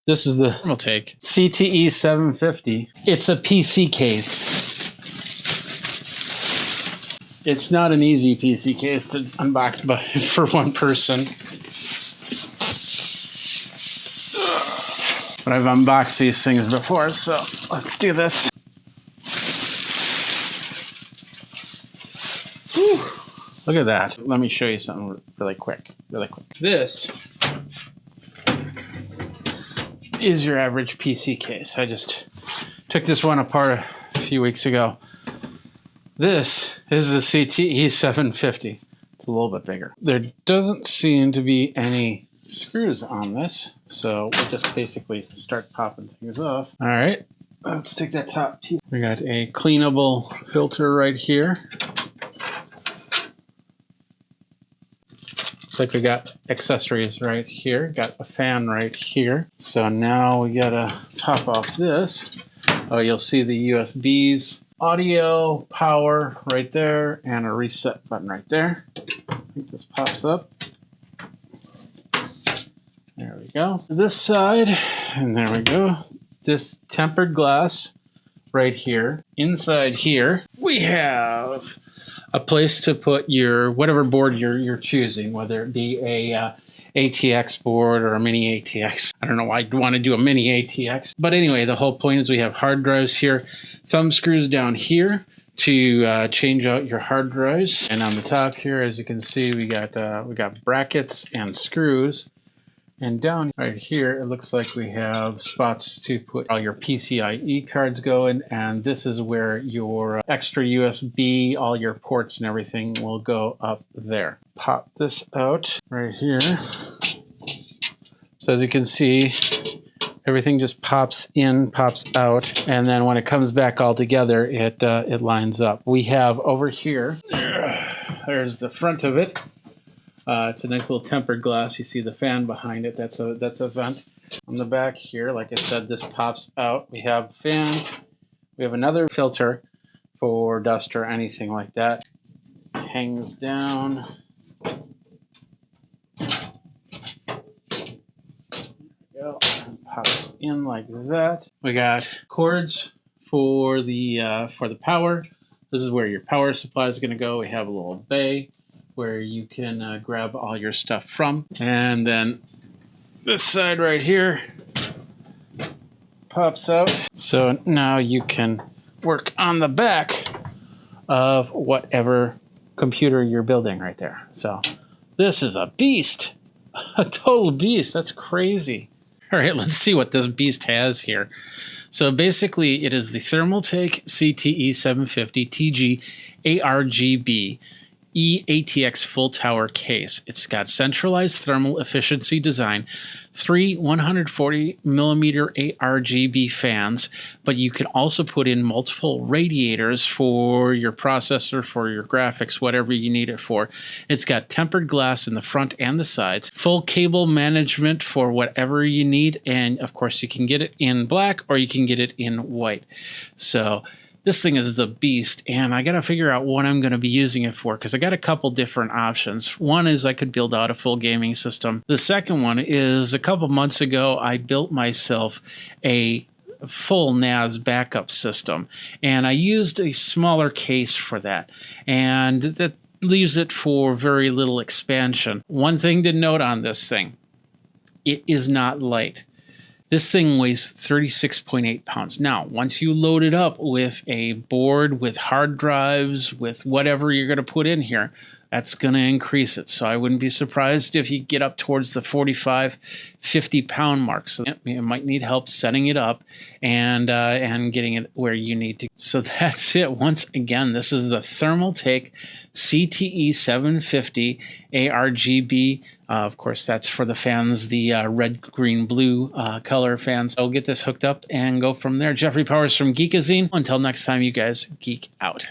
This is the ThermalTake CTE 750. It's a PC case. It's not an easy PC case to unbox for one person. But I've unboxed these things before, so let's do this. Whew. Look at that. Let me show you something really quick. This is your average PC case. I just took this one apart a few weeks ago. This is the CTE 750. It's a little bit bigger. There doesn't seem to be any screws on this, so we'll just basically start popping things off. All right, let's take that top piece. We got a cleanable filter right here. Looks like we got accessories right here. Got a fan right here. So now we gotta top off this. Oh, you'll see the USBs, audio, power right there, and a reset button right there. I think this pops up. There we go. This side, and there we go. This tempered glass right here. Inside here, we have a place to put your whatever board you're choosing, whether it be a ATX board or a mini ATX. I don't know why I'd want to do a mini ATX. But anyway, the whole point is we have hard drives here, thumb screws down here to change out your hard drives. And on the top here, as you can see, we got brackets and screws. And down right here, it looks like we have spots to put all your PCIe cards go in, and this is where your extra USB, all your ports and everything will go up there. Pop this out right here. So as you can see, everything just pops in, pops out, and then when it comes back all together, it lines up. We have over here, there's the front of it. It's a nice little tempered glass. You see the fan behind it. That's a vent. On the back here, like I said, this pops out. We have a fan. We have another filter for dust or anything like that. Hangs down. There we go. And pops in like that. We got cords for the power. This is where your power supply is going to go. We have a little bay where you can grab all your stuff from. And then this side right here pops out. So now you can work on the back of whatever computer you're building right there. So this is a beast, a total beast. That's crazy. All right, let's see what this beast has here. So basically it is the ThermalTake CTE 750 TG ARGB EATX full tower case. It's got centralized thermal efficiency design, 3 140 millimeter ARGB fans, but you can also put in multiple radiators for your processor, for your graphics, whatever you need it for. It's got tempered glass in the front and the sides, full cable management for whatever you need, and of course you can get it in black or you can get it in white. So this thing is the beast, and I got to figure out what I'm going to be using it for, because I got a couple different options. One is I could build out a full gaming system. The second one is a couple months ago, I built myself a full NAS backup system, and I used a smaller case for that, and that leaves it for very little expansion. One thing to note on this thing, it is not light. This thing weighs 36.8 pounds. Now, once you load it up with a board, with hard drives, with whatever you're going to put in here, that's going to increase it. So I wouldn't be surprised if you get up towards the 45, 50 pound mark. So you might need help setting it up and getting it where you need to. So that's it. Once again, this is the ThermalTake CTE 750 ARGB. Of course, that's for the fans, the red, green, blue color fans. I'll get this hooked up and go from there. Jeffrey Powers from Geekazine. Until next time, you guys geek out.